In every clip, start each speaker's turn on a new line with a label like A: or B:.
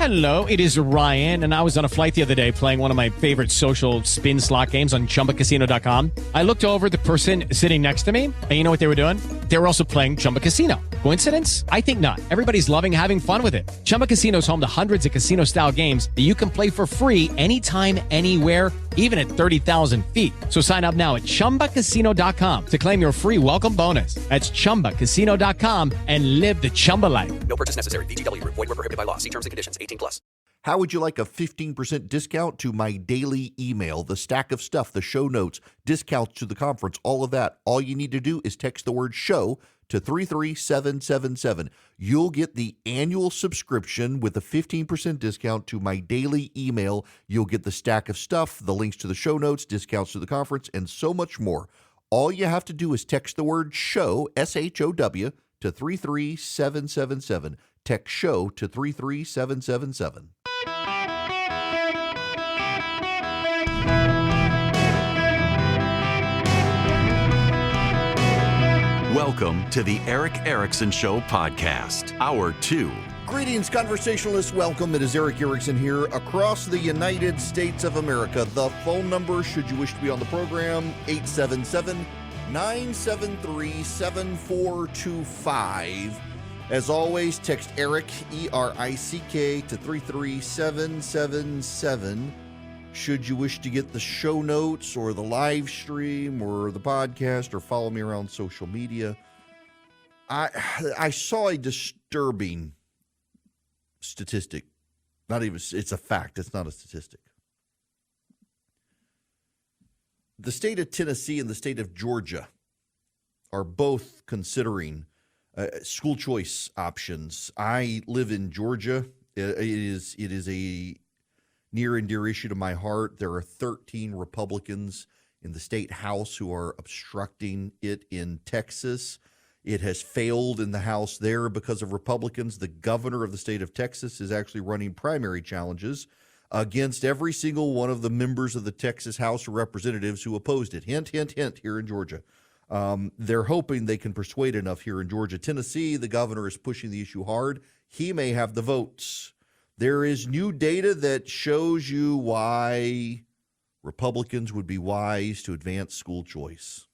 A: Hello, it is Ryan, and I was on a flight the other day playing one of my favorite social spin slot games on ChumbaCasino.com. I looked over at the person sitting next to me, and you know what they were doing? They were also playing Chumba Casino. Coincidence? I think not. Everybody's loving having fun with it. Chumba Casino is home to hundreds of casino-style games that you can play for free anytime, anywhere, even at 30,000 feet. So sign up now at ChumbaCasino.com to claim your free welcome bonus. That's ChumbaCasino.com and live the Chumba life.
B: No purchase necessary. VGW. Void where prohibited by law. See terms and conditions. 18+.
C: How would you like a 15% discount to my daily email, the stack of stuff, the show notes, discounts to the conference, all of that? All you need to do is text the word show to 33777. You'll get the annual subscription with a 15% discount to my daily email. You'll get the stack of stuff, the links to the show notes, discounts to the conference, and so much more. All you have to do is text the word show, SHOW, to 33777. Text show to 33777.
D: Welcome to the Eric Erickson Show podcast, Hour 2.
C: Greetings, conversationalists. Welcome. It is Eric Erickson here across the United States of America. The phone number, should you wish to be on the program, 877-973-7425. As always, text Eric, E-R-I-C-K, to 33777. Should you wish to get the show notes or the live stream or the podcast or follow me around social media. I saw a disturbing statistic. It's a fact. It's not a statistic. The state of Tennessee and the state of Georgia are both considering school choice options. I live in Georgia. It is a near and dear issue to my heart. There are 13 Republicans in the state house who are obstructing it in Texas. It has failed in the House there because of Republicans. The governor of the state of Texas is actually running primary challenges against every single one of the members of the Texas House of Representatives who opposed it. Hint, hint, hint, here in Georgia. They're hoping they can persuade enough here in Georgia. Tennessee, the governor is pushing the issue hard. He may have the votes. There is new data that shows you why Republicans would be wise to advance school choice.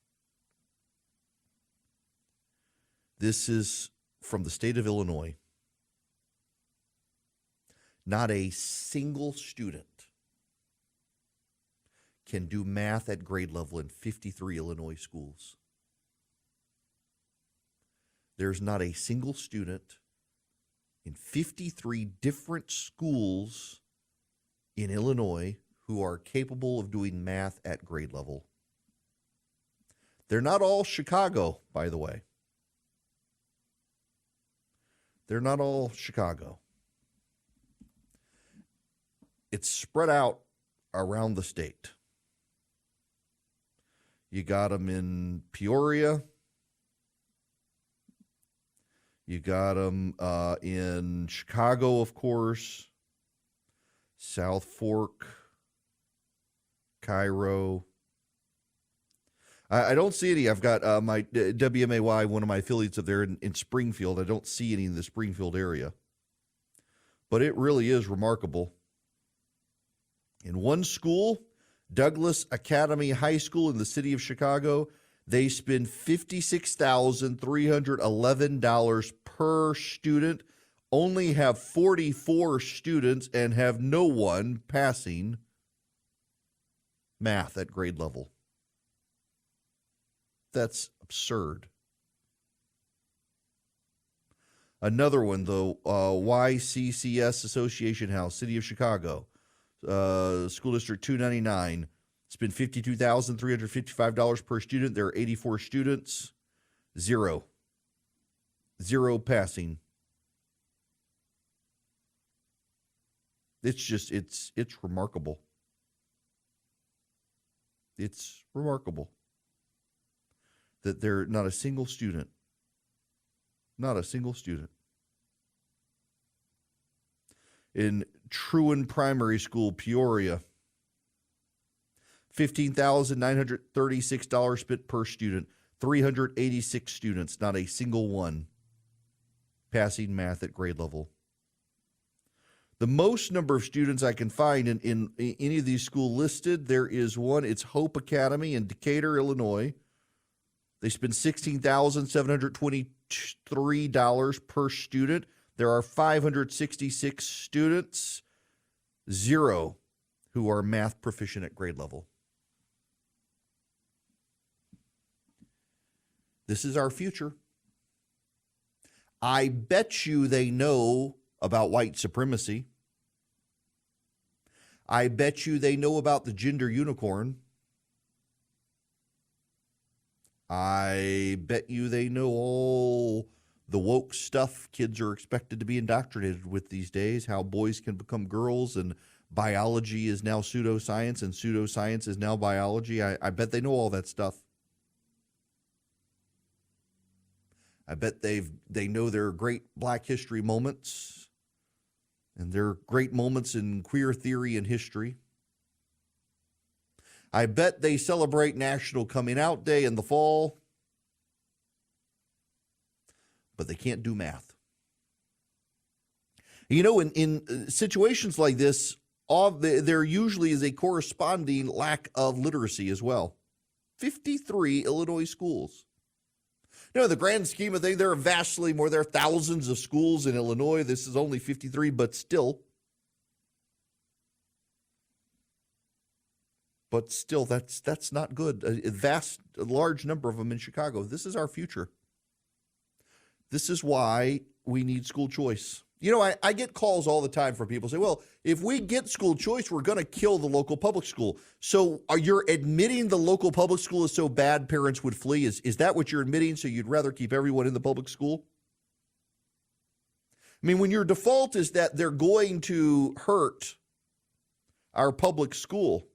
C: This is from the state of Illinois. Not a single student can do math at grade level in 53 Illinois schools. There's not a single student in 53 different schools in Illinois who are capable of doing math at grade level. They're not all Chicago, by the way. They're not all Chicago. It's spread out around the state. You got them in Peoria. You got them in Chicago, of course, South Fork, Cairo. I don't see any. I've got my WMAY, one of my affiliates up there in Springfield. I don't see any in the Springfield area. But it really is remarkable. In one school, Douglas Academy High School in the city of Chicago, they spend $56,311 per student, only have 44 students, and have no one passing math at grade level. That's absurd. Another one, though, YCCS Association House, City of Chicago, School District 299, spend $52,355 per student. There are 84 students, zero passing. It's remarkable. It's remarkable that there not a single student. In Truan Primary School, Peoria, $15,936 spent per student, 386 students, not a single one passing math at grade level. The most number of students I can find in any of these schools listed, there is one. It's Hope Academy in Decatur, Illinois. They spend $16,723 per student. There are 566 students, 0 who are math proficient at grade level. This is our future. I bet you they know about white supremacy. I bet you they know about the gender unicorn. I bet you they know all the woke stuff kids are expected to be indoctrinated with these days, how boys can become girls and biology is now pseudoscience and pseudoscience is now biology. I bet they know all that stuff. I bet they know their great Black history moments and their great moments in queer theory and history. I bet they celebrate National Coming Out Day in the fall, but they can't do math. You know, in situations like this, there usually is a corresponding lack of literacy as well. 53 Illinois schools. You know, in the grand scheme of things, there are vastly more. There are thousands of schools in Illinois. This is only 53, but still. But still, that's not good. A large number of them in Chicago. This is our future. This is why we need school choice. You know, I get calls all the time from people say, well, if we get school choice, we're going to kill the local public school. So are you admitting the local public school is so bad parents would flee? Is that what you're admitting? So you'd rather keep everyone in the public school? I mean, when your default is that they're going to hurt our public school,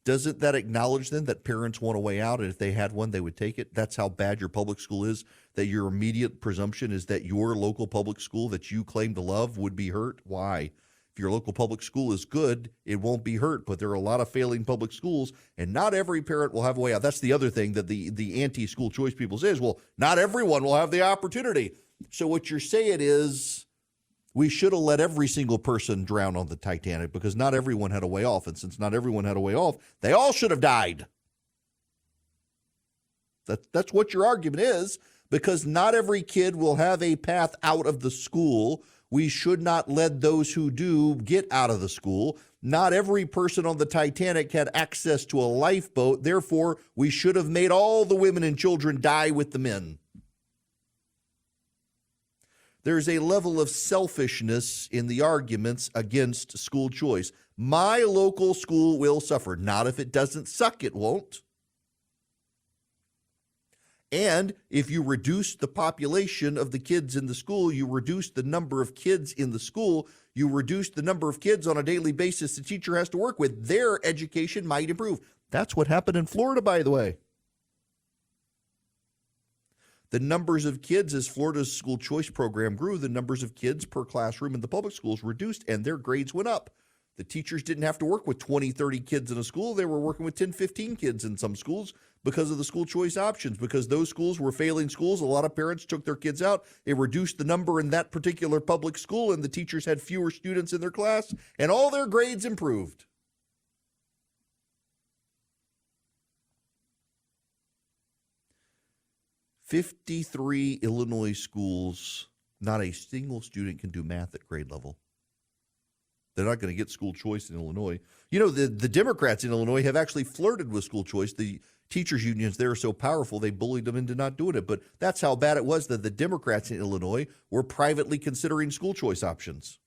C: doesn't that acknowledge then that parents want a way out, and if they had one, they would take it? That's how bad your public school is, that your immediate presumption is that your local public school that you claim to love would be hurt? Why? If your local public school is good, it won't be hurt, but there are a lot of failing public schools, and not every parent will have a way out. That's the other thing that the anti-school choice people say is, well, not everyone will have the opportunity. So what you're saying is, we should have let every single person drown on the Titanic because not everyone had a way off. And since not everyone had a way off, they all should have died. That's what your argument is, because not every kid will have a path out of the school. We should not let those who do get out of the school. Not every person on the Titanic had access to a lifeboat. Therefore, we should have made all the women and children die with the men. There's a level of selfishness in the arguments against school choice. My local school will suffer. Not if it doesn't suck, it won't. And if you reduce the population of the kids in the school, you reduce the number of kids in the school, you reduce the number of kids on a daily basis the teacher has to work with, their education might improve. That's what happened in Florida, by the way. The numbers of kids, as Florida's school choice program grew, the numbers of kids per classroom in the public schools reduced and their grades went up. The teachers didn't have to work with 20, 30 kids in a school. They were working with 10, 15 kids in some schools because of the school choice options. Because those schools were failing schools, a lot of parents took their kids out. It reduced the number in that particular public school, and the teachers had fewer students in their class, and all their grades improved. "53 Illinois schools, not a single student can do math at grade level. They're not going to get school choice in Illinois. You know, the Democrats in Illinois have actually flirted with school choice. The teachers' unions there are so powerful, they bullied them into not doing it. But that's how bad it was that the Democrats in Illinois were privately considering school choice options.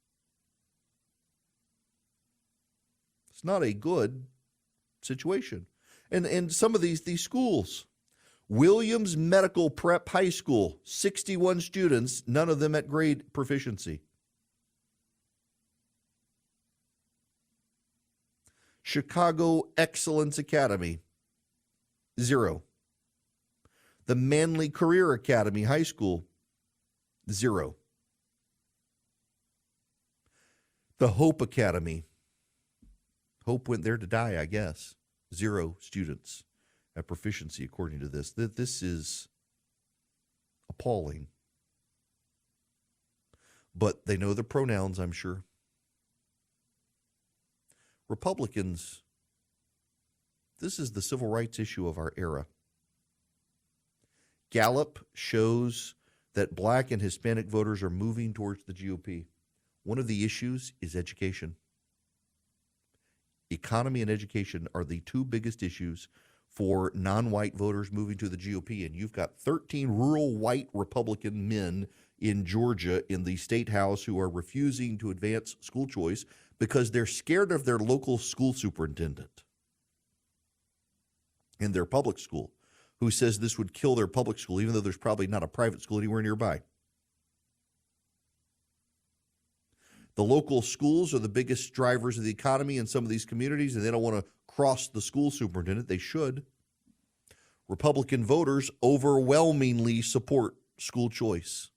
C: It's not a good situation. And some of these schools, Williams Medical Prep High School, 61 students, none of them at grade proficiency. Chicago Excellence Academy, 0. The Manly Career Academy High School, 0. The Hope Academy, Hope went there to die, I guess, 0 students at proficiency according to this. This is appalling. but they know the pronouns, I'm sure. Republicans, this is the civil rights issue of our era. Gallup shows that black and Hispanic voters are moving towards the GOP. One of the issues is education. Economy and education are the two biggest issues for non-white voters moving to the GOP. And you've got 13 rural white Republican men in Georgia in the state house who are refusing to advance school choice because they're scared of their local school superintendent in their public school, who says this would kill their public school, even though there's probably not a private school anywhere nearby. The local schools are the biggest drivers of the economy in some of these communities, and they don't want to cross the school superintendent. They should. Republican voters overwhelmingly support school choice.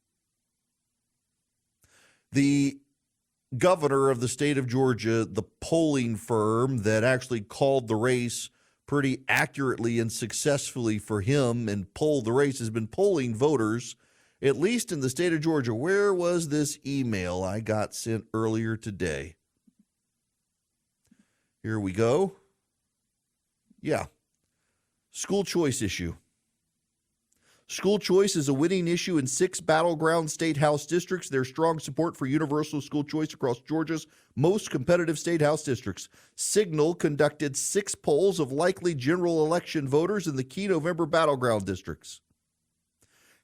C: The governor of the state of Georgia, the polling firm that actually called the race pretty accurately and successfully for him and polled the race, has been polling voters, at least in the state of Georgia. Where was this email I got sent earlier today? Here we go. Yeah. School choice issue. School choice is a winning issue in 6 battleground state house districts. There's strong support for universal school choice across Georgia's most competitive state house districts. Signal conducted 6 polls of likely general election voters in the key November battleground districts.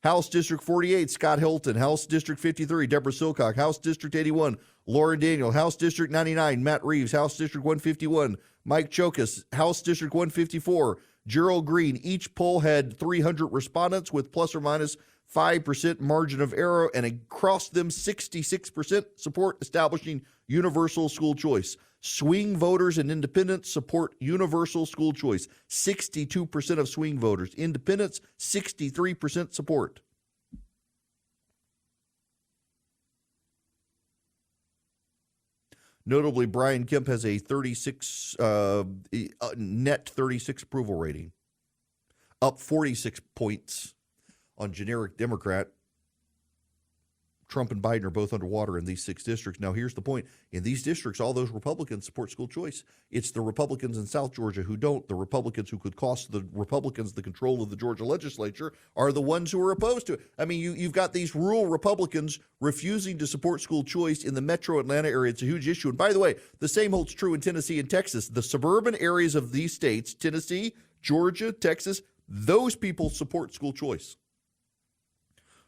C: House District 48, Scott Hilton. House District 53, Deborah Silcock. House District 81, Lauren Daniel. House District 99, Matt Reeves. House District 151, Mike Chokas. House District 154, Gerald Green. Each poll had 300 respondents with plus or minus 5% margin of error, and across them 66% support establishing universal school choice. Swing voters and independents support universal school choice. 62% of swing voters. Independents, 63% support. Notably, Brian Kemp has a net 36 approval rating, up 46 points on generic Democrat. Trump and Biden are both underwater in these 6 districts. Now, here's the point. In these districts, all those Republicans support school choice. It's the Republicans in South Georgia who don't. The Republicans who could cost the Republicans the control of the Georgia legislature are the ones who are opposed to it. I mean, you've got these rural Republicans refusing to support school choice in the metro Atlanta area. It's a huge issue. And by the way, the same holds true in Tennessee and Texas. The suburban areas of these states, Tennessee, Georgia, Texas, those people support school choice.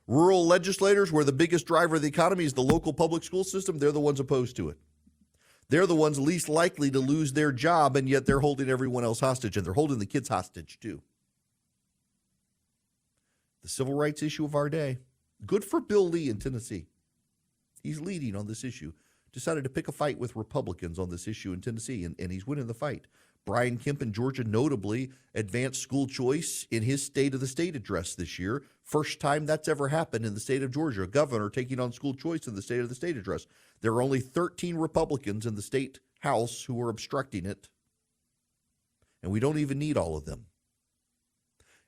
C: Rural legislators, where the biggest driver of the economy is the local public school system, they're the ones opposed to it. They're the ones least likely to lose their job, and yet they're holding everyone else hostage, and they're holding the kids hostage too. The civil rights issue of our day. Good for Bill Lee in Tennessee. He's leading on this issue. Decided to pick a fight with Republicans on this issue in Tennessee, and he's winning the fight. Brian Kemp in Georgia notably advanced school choice in his State of the State address this year. First time that's ever happened in the state of Georgia, a governor taking on school choice in the State of the State address. There are only 13 Republicans in the state house who are obstructing it, and we don't even need all of them.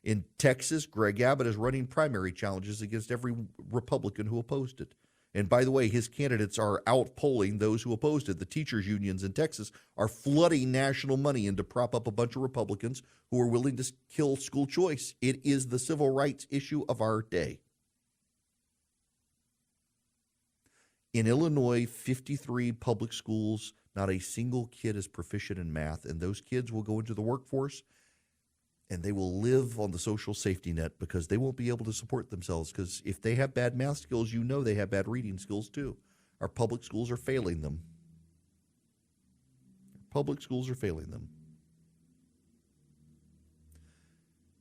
C: In Texas, Greg Abbott is running primary challenges against every Republican who opposed it. And by the way, his candidates are outpolling those who opposed it. The teachers' unions in Texas are flooding national money in to prop up a bunch of Republicans who are willing to kill school choice. It is the civil rights issue of our day. In Illinois, 53 public schools, not a single kid is proficient in math, and those kids will go into the workforce and they will live on the social safety net because they won't be able to support themselves, because if they have bad math skills, you know they have bad reading skills too. Our public schools are failing them. Public schools are failing them.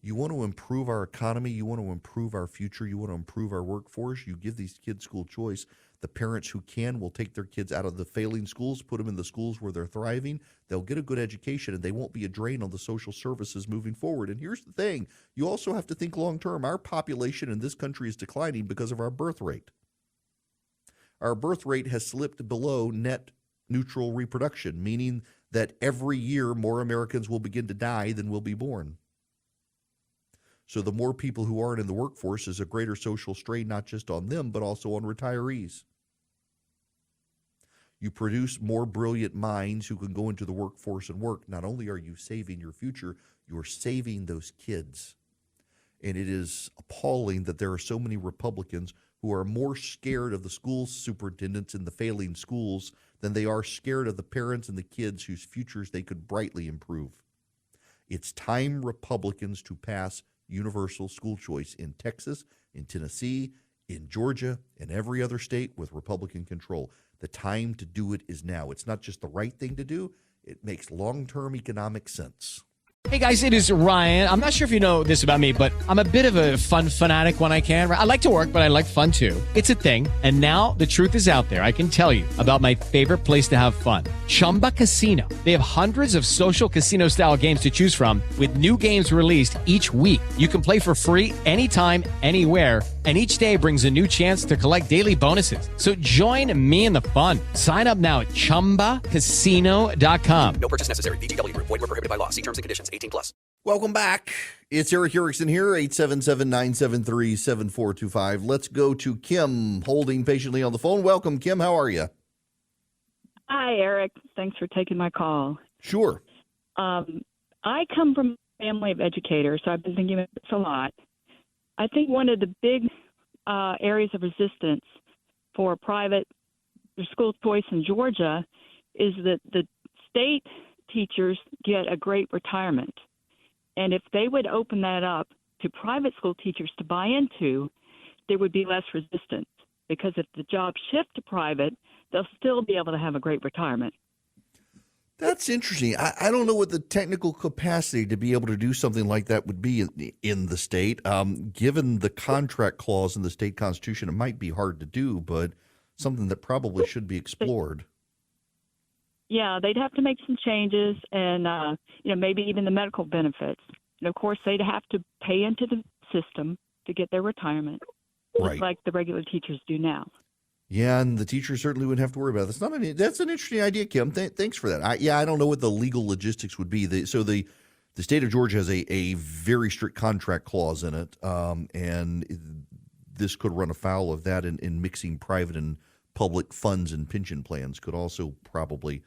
C: You want to improve our economy, you want to improve our future, you want to improve our workforce, you give these kids school choice. The parents who can will take their kids out of the failing schools, put them in the schools where they're thriving. They'll get a good education, and they won't be a drain on the social services moving forward. And here's the thing. You also have to think long term. Our population in this country is declining because of our birth rate. Our birth rate has slipped below net neutral reproduction, meaning that every year more Americans will begin to die than will be born. So the more people who aren't in the workforce is a greater social strain, not just on them, but also on retirees. You produce more brilliant minds who can go into the workforce and work. Not only are you saving your future, you're saving those kids. And it is appalling that there are so many Republicans who are more scared of the school superintendents in the failing schools than they are scared of the parents and the kids whose futures they could brightly improve. It's time, Republicans, to pass universal school choice in Texas, in Tennessee, in Georgia, and every other state with Republican control. The time to do it is now. It's not just the right thing to do. It makes long-term economic sense.
A: Hey guys, it is Ryan. I'm not sure if you know this about me, but I'm a bit of a fun fanatic when I can. I like to work, but I like fun too. It's a thing. And now the truth is out there. I can tell you about my favorite place to have fun. Chumba Casino. They have hundreds of social casino style games to choose from with new games released each week. You can play for free anytime, anywhere. And each day brings a new chance to collect daily bonuses. So join me in the fun. Sign up now at ChumbaCasino.com.
B: No purchase necessary. VGW Group. Void where prohibited by law. See terms and conditions. 18+.
C: Welcome back. It's Eric Erickson here, 877-973-7425. Let's go to Kim, holding patiently on the phone. Welcome, Kim. How are you?
E: Hi, Eric. Thanks for taking my call.
C: Sure.
E: I come from a family of educators, so I've been thinking about this a lot. I think one of the big areas of resistance for private school choice in Georgia is that the state teachers get a great retirement. And if they would open that up to private school teachers to buy into, there would be less resistance. Because if the jobs shift to private, they'll still be able to have a great retirement.
C: That's interesting. I don't know what the technical capacity to be able to do something like that would be in the state. Given the contract clause in the state constitution, it might be hard to do, but something that probably should be explored.
E: Yeah, they'd have to make some changes and, maybe even the medical benefits. And, of course, they'd have to pay into the system to get their retirement,
C: Right.
E: just like the regular teachers do now.
C: Yeah, and the teachers certainly wouldn't have to worry about it. That's an interesting idea, Kim. Thanks for that. I don't know what the legal logistics would be. The state of Georgia has a very strict contract clause in it, and this could run afoul of that in mixing private and public funds and pension plans could also probably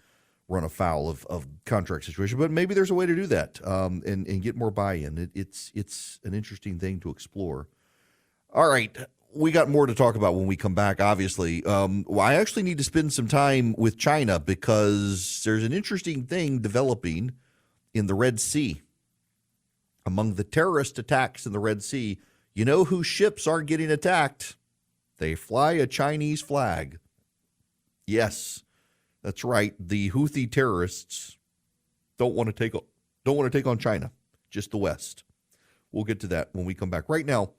C: run afoul of contract situation. But maybe there's a way to do that and get more buy-in. It's an interesting thing to explore. All right. We got more to talk about when we come back, obviously. I actually need to spend some time with China because there's an interesting thing developing in the Red Sea. Among the terrorist attacks in the Red Sea, you know whose ships aren't getting attacked? They fly a Chinese flag. Yes, that's right. The Houthi terrorists don't want to take on China, just the West. We'll get to that when we come back. Right now,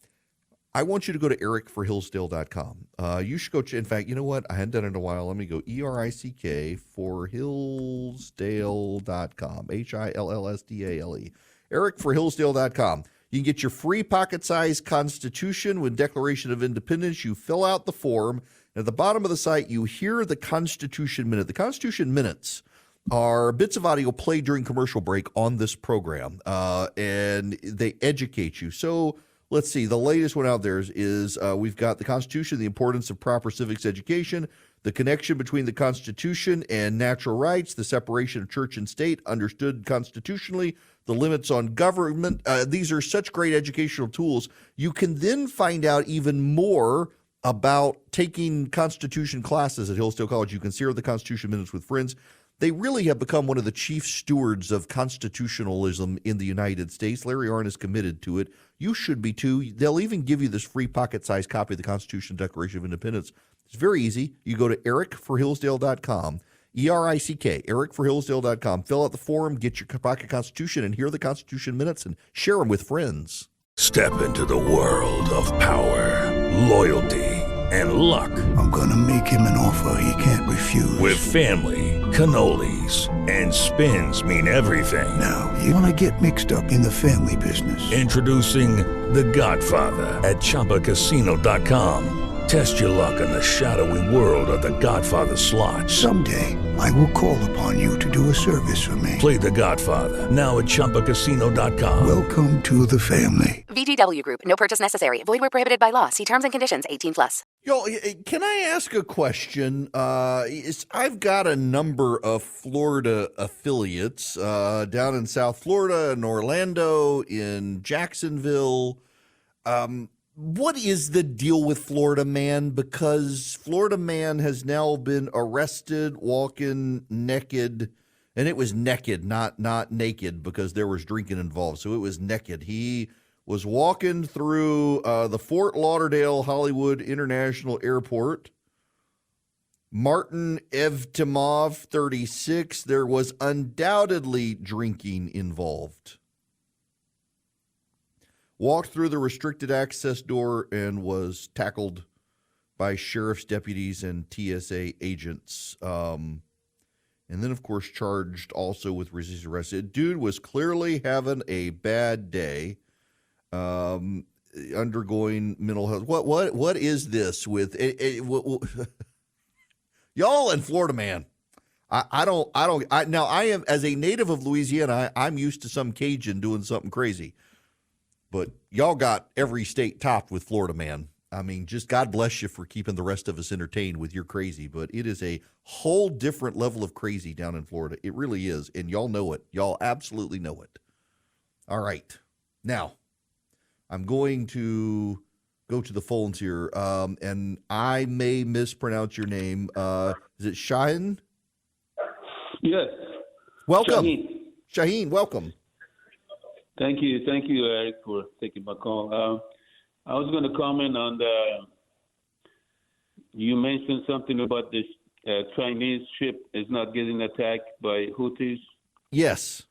C: I want you to go to ericforhillsdale.com. You should go, in fact, you know what? I hadn't done it in a while. Let me go ERICK for Hillsdale.com, HILLSDALE, ericforhillsdale.com. You can get your free pocket-sized Constitution with Declaration of Independence. You fill out the form, and at the bottom of the site, you hear the Constitution Minute. The Constitution Minutes are bits of audio played during commercial break on this program, and they educate you. So let's see. The latest one out there is we've got the Constitution, the importance of proper civics education, the connection between the Constitution and natural rights, the separation of church and state understood constitutionally, the limits on government. These are such great educational tools. You can then find out even more about taking Constitution classes at Hillsdale College. You can share the Constitution Minutes with friends. They really have become one of the chief stewards of constitutionalism in the United States. Larry Arnn is committed to it. You should be too. They'll even give you this free pocket-sized copy of the Constitution Declaration of Independence. It's very easy. You go to ericforhillsdale.com, ERICK, ericforhillsdale.com. Fill out the form, get your pocket Constitution, and hear the Constitution Minutes, and share them with friends.
F: Step into the world of power, loyalty, and luck.
G: I'm going to make him an offer he can't refuse.
F: With family, cannolis, and spins mean everything.
G: Now, you want to get mixed up in the family business.
F: Introducing The Godfather at ChumbaCasino.com. Test your luck in the shadowy world of The Godfather slot.
G: Someday, I will call upon you to do a service for me.
F: Play The Godfather now at ChumbaCasino.com.
G: Welcome to the family.
H: VGW Group. No purchase necessary. Void where prohibited by law. See terms and conditions. 18+.
C: Yo, can I ask a question? I've got a number of Florida affiliates down in South Florida, in Orlando, in Jacksonville. What is the deal with Florida Man? Because Florida Man has now been arrested walking naked, and it was naked, not naked, because there was drinking involved. So it was naked. He was walking through the Fort Lauderdale Hollywood International Airport. Martin Evtimov, 36. There was undoubtedly drinking involved. Walked through the restricted access door and was tackled by sheriff's deputies and TSA agents. And then, of course, charged also with resisting arrest. Dude was clearly having a bad day, undergoing mental health. What is this with y'all in Florida, man? I am, as a native of Louisiana, I'm used to some Cajun doing something crazy. But y'all got every state topped with Florida Man. I mean, just God bless you for keeping the rest of us entertained with your crazy. But it is a whole different level of crazy down in Florida. It really is. And y'all know it. Y'all absolutely know it. All right. Now, I'm going to go to the phones here. And I may mispronounce your name. Is it Shaheen?
I: Yes.
C: Welcome. Shaheen, welcome.
I: Thank you, Eric, for taking my call. I was going to comment on you mentioned something about this Chinese ship is not getting attacked by Houthis.
C: Yes.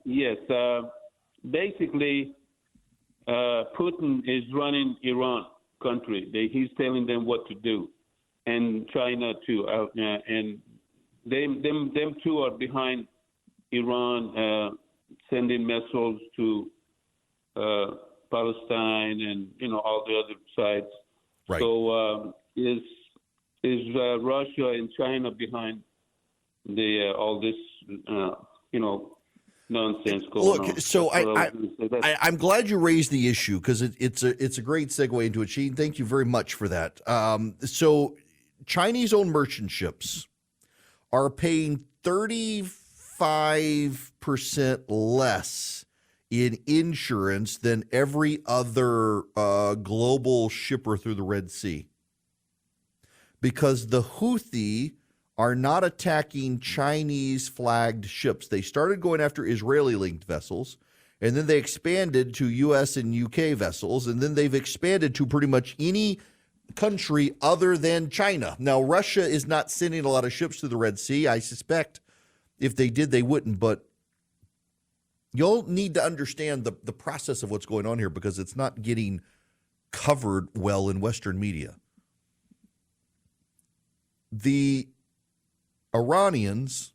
I: Yes. Basically, Putin is running Iran country. He's telling them what to do, and China too. And them two are behind Iran. Sending missiles to Palestine and all the other sides.
C: Right.
I: So is Russia and China behind the all this nonsense going on?
C: Look, so I'm glad you raised the issue because it's a great segue into it. Sheen, thank you very much for that. So Chinese-owned merchant ships are paying 35% less in insurance than every other global shipper through the Red Sea, because the Houthi are not attacking Chinese-flagged ships. They started going after Israeli-linked vessels, and then they expanded to U.S. and U.K. vessels, and then they've expanded to pretty much any country other than China. Now, Russia is not sending a lot of ships to the Red Sea. I suspect if they did, they wouldn't, but you'll need to understand the process of what's going on here because it's not getting covered well in Western media. The Iranians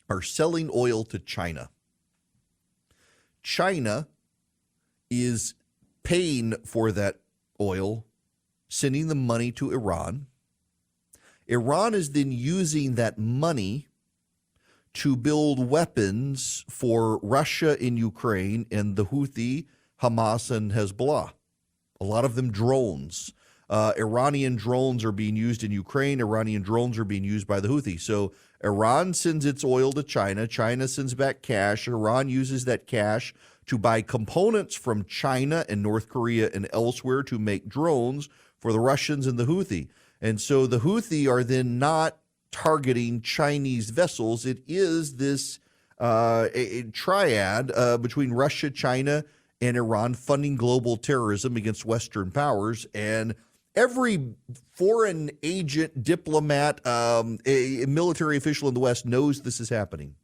C: are selling oil to China. China is paying for that oil, sending the money to Iran. Iran is then using that money to build weapons for Russia in Ukraine and the Houthi, Hamas, and Hezbollah. A lot of them drones. Iranian drones are being used in Ukraine. Iranian drones are being used by the Houthi. So Iran sends its oil to China. China sends back cash. Iran uses that cash to buy components from China and North Korea and elsewhere to make drones for the Russians and the Houthi. And so the Houthi are then not targeting Chinese vessels. It is this a triad between Russia, China, and Iran funding global terrorism against Western powers. And every foreign agent, diplomat, a military official in the West knows this is happening.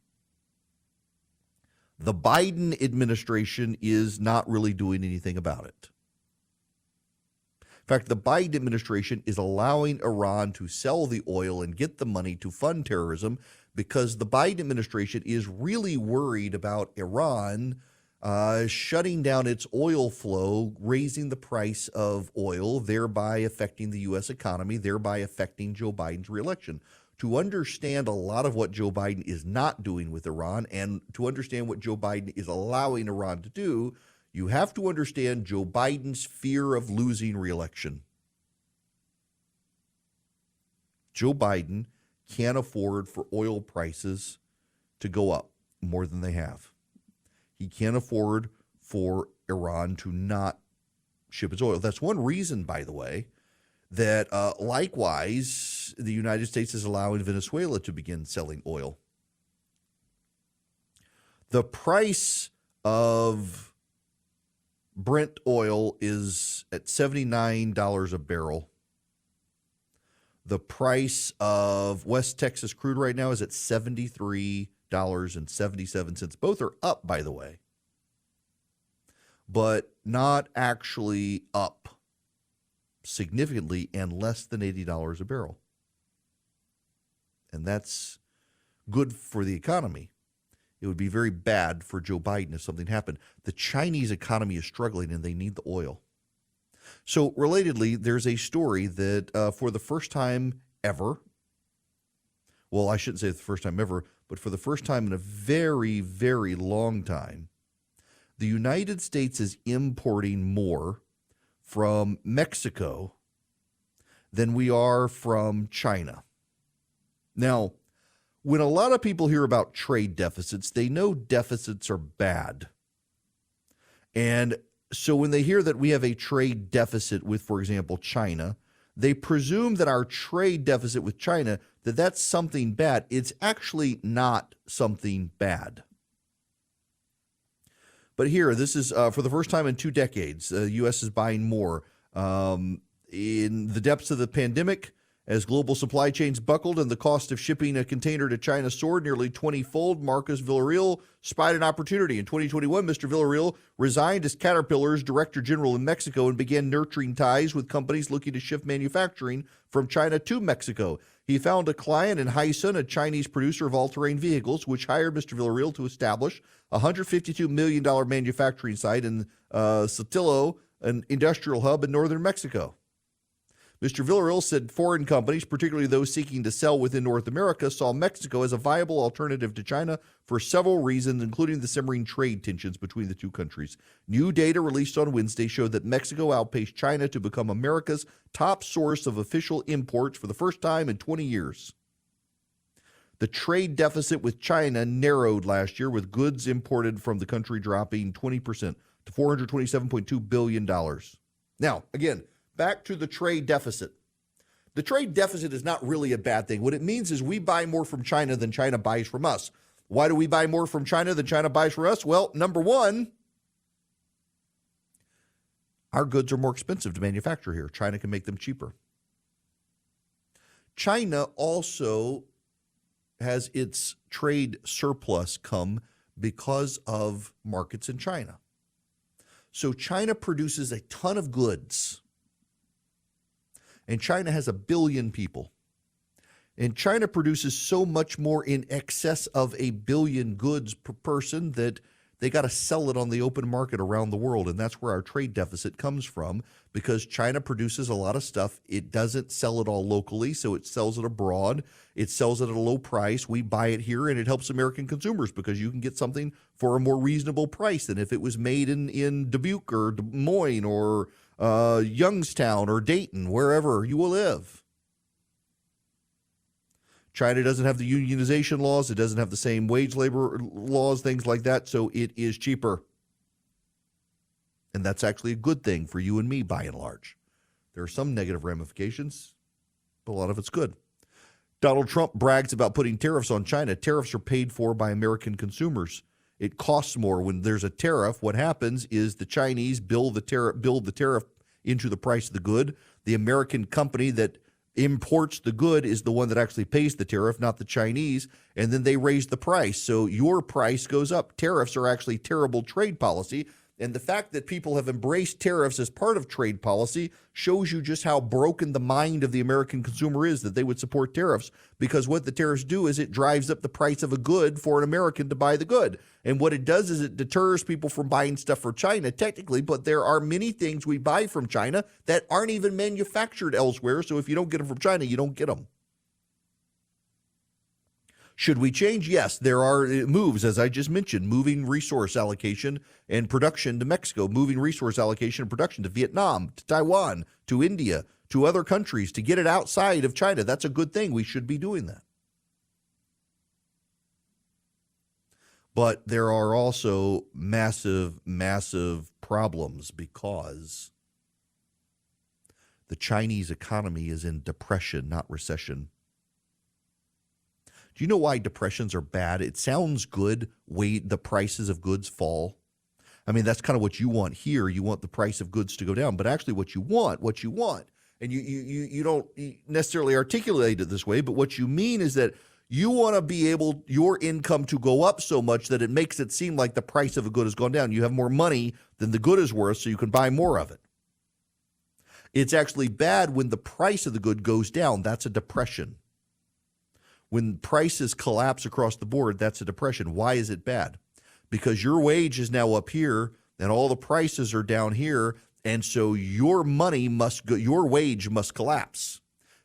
C: The Biden administration is not really doing anything about it. In fact, the Biden administration is allowing Iran to sell the oil and get the money to fund terrorism because the Biden administration is really worried about Iran shutting down its oil flow, raising the price of oil, thereby affecting the U.S. economy, thereby affecting Joe Biden's reelection. To understand a lot of what Joe Biden is not doing with Iran and to understand what Joe Biden is allowing Iran to do, you have to understand Joe Biden's fear of losing reelection. Joe Biden can't afford for oil prices to go up more than they have. He can't afford for Iran to not ship its oil. That's one reason, by the way, that likewise the United States is allowing Venezuela to begin selling oil. The price of Brent oil is at $79 a barrel. The price of West Texas crude right now is at $73.77. Both are up, by the way, but not actually up significantly and less than $80 a barrel. And that's good for the economy. It would be very bad for Joe Biden if something happened. The Chinese economy is struggling and they need the oil. So relatedly, there's a story that for the first time ever, well, I shouldn't say the first time ever, but for the first time in a very, very long time, the United States is importing more from Mexico than we are from China. Now, when a lot of people hear about trade deficits, they know deficits are bad. And so when they hear that we have a trade deficit with, for example, China, they presume that our trade deficit with China, that's something bad. It's actually not something bad. But here, this is for the first time in 2 decades, the U.S. is buying more. In the depths of the pandemic, as global supply chains buckled and the cost of shipping a container to China soared nearly 20-fold, Marcus Villarreal spied an opportunity. In 2021, Mr. Villarreal resigned as Caterpillar's Director General in Mexico and began nurturing ties with companies looking to shift manufacturing from China to Mexico. He found a client in Hysun, a Chinese producer of all-terrain vehicles, which hired Mr. Villarreal to establish a $152 million manufacturing site in Saltillo, an industrial hub in northern Mexico. Mr. Villarreal said foreign companies, particularly those seeking to sell within North America, saw Mexico as a viable alternative to China for several reasons, including the simmering trade tensions between the two countries. New data released on Wednesday showed that Mexico outpaced China to become America's top source of official imports for the first time in 20 years. The trade deficit with China narrowed last year, with goods imported from the country dropping 20% to $427.2 billion. Now, again, back to the trade deficit. The trade deficit is not really a bad thing. What it means is we buy more from China than China buys from us. Why do we buy more from China than China buys from us? Well, number one, our goods are more expensive to manufacture here. China can make them cheaper. China also has its trade surplus come because of markets in China. So China produces a ton of goods. And China has 1 billion people. And China produces so much more in excess of 1 billion goods per person that they got to sell it on the open market around the world. And that's where our trade deficit comes from, because China produces a lot of stuff. It doesn't sell it all locally, so it sells it abroad. It sells it at a low price. We buy it here, and it helps American consumers because you can get something for a more reasonable price than if it was made in Dubuque or Des Moines or Youngstown or Dayton, wherever you will live. China doesn't have the unionization laws. It doesn't have the same wage labor laws, things like that, so it is cheaper. And that's actually a good thing for you and me, by and large. There are some negative ramifications, but a lot of it's good. Donald Trump brags about putting tariffs on China. Tariffs are paid for by American consumers. It costs more. When there's a tariff, what happens is the Chinese build the tariff into the price of the good. The American company that imports the good is the one that actually pays the tariff, not the Chinese, and then they raise the price. So your price goes up. Tariffs are actually terrible trade policy, And the fact that people have embraced tariffs as part of trade policy shows you just how broken the mind of the American consumer is, that they would support tariffs, because what the tariffs do is it drives up the price of a good for an American to buy the good. And what it does is it deters people from buying stuff from China, technically, but there are many things we buy from China that aren't even manufactured elsewhere. So if you don't get them from China, you don't get them. Should we change? Yes, there are moves, as I just mentioned, moving resource allocation and production to Mexico, moving resource allocation and production to Vietnam, to Taiwan, to India, to other countries to get it outside of China. That's a good thing. We should be doing that. But there are also massive, massive problems because the Chinese economy is in depression, not recession. Do you know why depressions are bad? It sounds good, the prices of goods fall. I mean, that's kind of what you want here. You want the price of goods to go down. But actually what you want, and you don't necessarily articulate it this way, but what you mean is that you want to be able, your income to go up so much that it makes it seem like the price of a good has gone down. You have more money than the good is worth, so you can buy more of it. It's actually bad when the price of the good goes down. That's a depression. When prices collapse across the board, that's a depression. Why is it bad? Because your wage is now up here and all the prices are down here, and so your money must go, your wage must collapse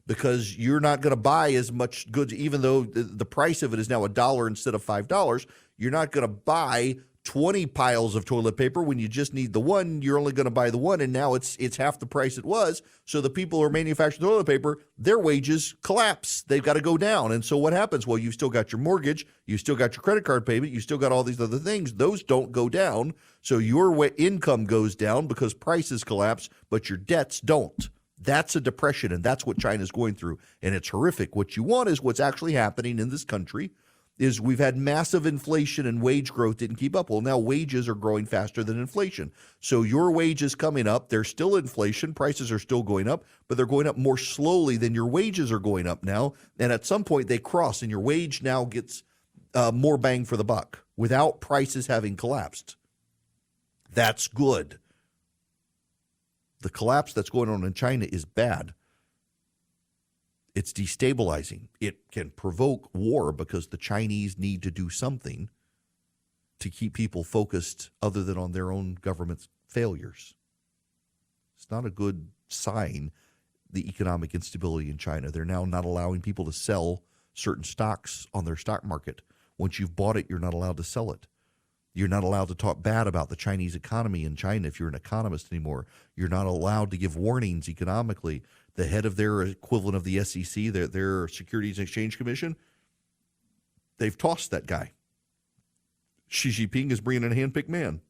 C: because you're not going to buy as much goods, even though the price of it is now $1 instead of $5. You're not going to buy 20 piles of toilet paper when you just need the one. You're only going to buy the one, and now it's half the price it was. So the people who are manufacturing toilet paper, their wages collapse. They've got to go down. And so what happens? Well, you've still got your mortgage, you still got your credit card payment, you still got all these other things. Those don't go down. So your income goes down because prices collapse, but your debts don't. That's a depression, and that's what China's going through. And it's horrific. What you want is what's actually happening in this country is we've had massive inflation and wage growth didn't keep up. Well, now wages are growing faster than inflation. So your wages coming up, there's still inflation, prices are still going up, but they're going up more slowly than your wages are going up now. And at some point they cross and your wage now gets more bang for the buck without prices having collapsed. That's good. The collapse that's going on in China is bad. It's destabilizing. It can provoke war because the Chinese need to do something to keep people focused other than on their own government's failures. It's not a good sign, the economic instability in China. They're now not allowing people to sell certain stocks on their stock market. Once you've bought it, you're not allowed to sell it. You're not allowed to talk bad about the Chinese economy in China if you're an economist anymore. You're not allowed to give warnings economically. The head of their equivalent of the SEC, their Securities and Exchange Commission, they've tossed that guy. Xi Jinping is bringing in a handpicked man.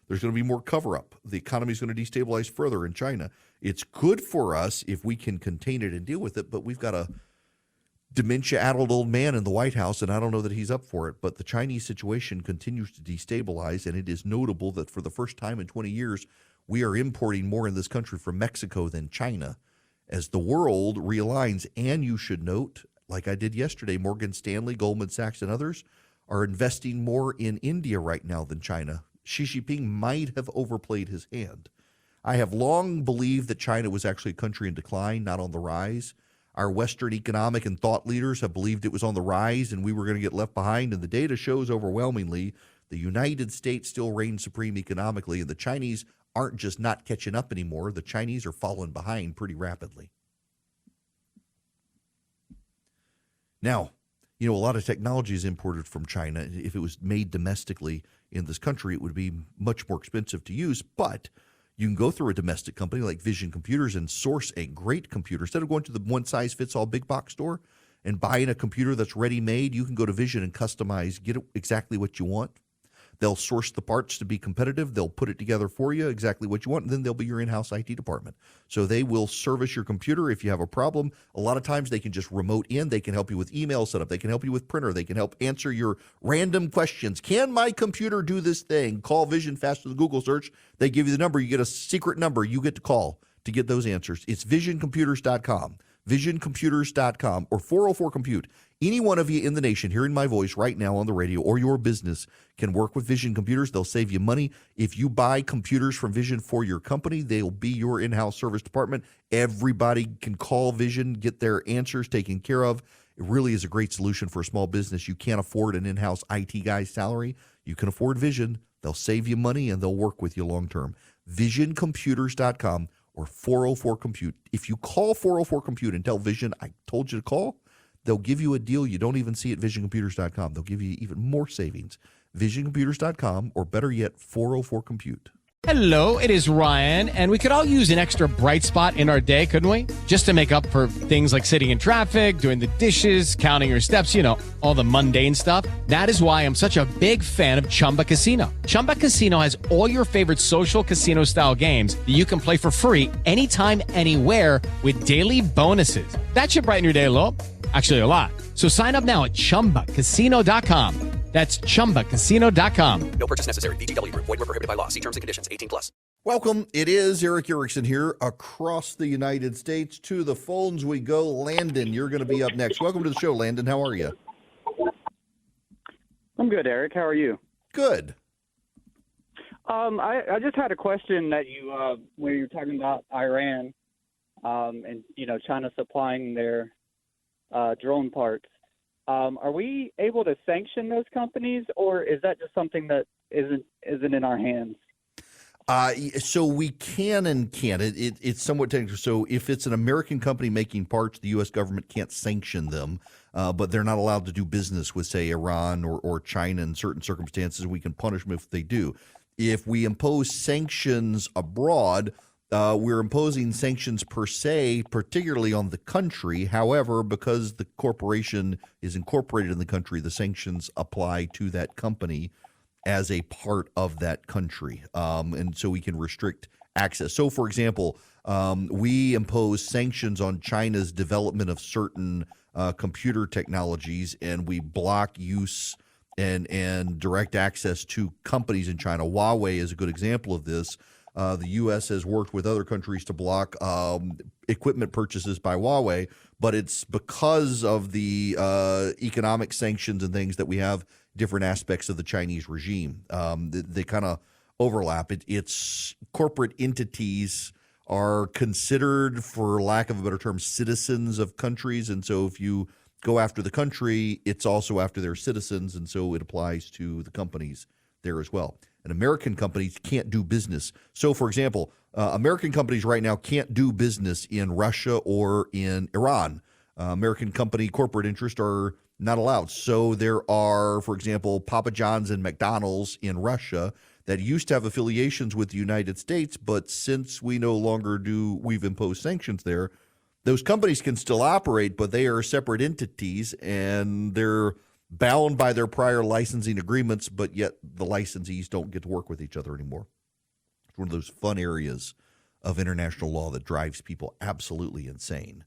C: There's going to be more cover-up. The economy is going to destabilize further in China. It's good for us if we can contain it and deal with it, but we've got a dementia-addled old man in the White House, and I don't know that he's up for it. But the Chinese situation continues to destabilize, and it is notable that for the first time in 20 years, we are importing more in this country from Mexico than China. As the world realigns, and you should note, like I did yesterday, Morgan Stanley, Goldman Sachs, and others are investing more in India right now than China. Xi Jinping might have overplayed his hand. I have long believed that China was actually a country in decline, not on the rise. Our Western economic and thought leaders have believed it was on the rise and we were going to get left behind, and the data shows overwhelmingly the United States still reigns supreme economically, and the Chinese aren't just not catching up anymore. The Chinese are falling behind pretty rapidly. Now, you know, a lot of technology is imported from China. If it was made domestically in this country, it would be much more expensive to use, but you can go through a domestic company like Vision Computers and source a great computer. Instead of going to the one-size-fits-all big box store and buying a computer that's ready-made, you can go to Vision and customize, get exactly what you want. They'll source the parts to be competitive. They'll put it together for you, exactly what you want, and then they'll be your in-house IT department. So they will service your computer if you have a problem. A lot of times they can just remote in. They can help you with email setup. They can help you with printer. They can help answer your random questions. Can my computer do this thing? Call Vision fast with the Google search. They give you the number. You get a secret number you get to call to get those answers. It's visioncomputers.com. visioncomputers.com or 404-COMPUTE. Any one of you in the nation hearing my voice right now on the radio or your business can work with Vision Computers. They'll save you money. If you buy computers from Vision for your company, they'll be your in-house service department. Everybody can call Vision, get their answers taken care of. It really is a great solution for a small business. You can't afford an in-house IT guy's salary. You can afford Vision. They'll save you money, and they'll work with you long-term. VisionComputers.com or 404-COMPUTE. If you call 404-COMPUTE and tell Vision I told you to call, they'll give you a deal you don't even see at VisionComputers.com. They'll give you even more savings. VisionComputers.com, or better yet, 404-COMPUTE.
A: Hello, it is Ryan, and we could all use an extra bright spot in our day, couldn't we? Just to make up for things like sitting in traffic, doing the dishes, counting your steps, all the mundane stuff. That is why I'm such a big fan of Chumba Casino. Chumba Casino has all your favorite social casino-style games that you can play for free anytime, anywhere with daily bonuses. That should brighten your day a little. Actually, a lot. So sign up now at ChumbaCasino.com. That's ChumbaCasino.com.
B: No purchase necessary. VGW Group. Void where prohibited by law. See terms and conditions. 18+.
C: Welcome. It is Eric Erickson here across the United States. To the phones we go. Landon, you're going to be up next. Welcome to the show, Landon. How are you?
J: I'm good, Eric. How are you?
C: Good.
J: I just had a question that where you were talking about Iran, and China supplying their drone parts. Are we able to sanction those companies, or is that just something that isn't in our hands?
C: So we can and can't. It's somewhat technical. So if it's an American company making parts, the U.S. government can't sanction them, but they're not allowed to do business with, say, Iran or China in certain circumstances. We can punish them if they do. If we impose sanctions abroad, we're imposing sanctions per se, particularly on the country. However, because the corporation is incorporated in the country, the sanctions apply to that company as a part of that country. And so we can restrict access. So, for example, we impose sanctions on China's development of certain computer technologies, and we block use and direct access to companies in China. Huawei is a good example of this. The U.S. has worked with other countries to block equipment purchases by Huawei, but it's because of the economic sanctions and things that we have different aspects of the Chinese regime. They kind of overlap. It's corporate entities are considered, for lack of a better term, citizens of countries, and so if you go after the country, it's also after their citizens, and so it applies to the companies there as well. And American companies can't do business. So, for example, American companies right now can't do business in Russia or in Iran. American company corporate interests are not allowed. So there are, for example, Papa John's and McDonald's in Russia that used to have affiliations with the United States, but since we no longer do, we've imposed sanctions there, those companies can still operate, but they are separate entities, and they're bound by their prior licensing agreements, but yet the licensees don't get to work with each other anymore. It's one of those fun areas of international law that drives people absolutely insane.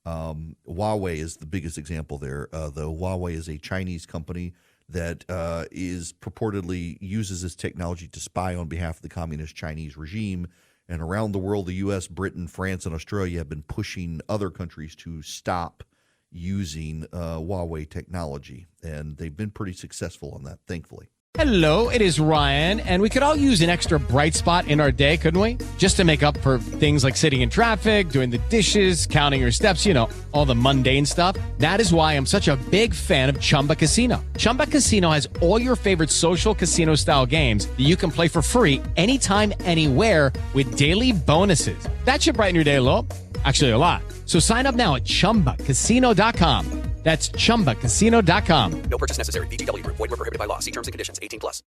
C: Huawei is the biggest example there. Though Huawei is a Chinese company that is purportedly uses this technology to spy on behalf of the communist Chinese regime. And around the world, the U.S., Britain, France, and Australia have been pushing other countries to stop using Huawei technology, and they've been pretty successful on that, thankfully.
A: Hello, it is Ryan, and we could all use an extra bright spot in our day, couldn't we? Just to make up for things like sitting in traffic, doing the dishes, counting your steps, all the mundane stuff. That is why I'm such a big fan of Chumba Casino. Chumba Casino has all your favorite social casino-style games that you can play for free anytime, anywhere with daily bonuses. That should brighten your day a little. Actually, a lot. So sign up now at ChumbaCasino.com. That's ChumbaCasino.com.
B: No purchase necessary. VGW Group. Void where prohibited by law. See terms and conditions. 18+.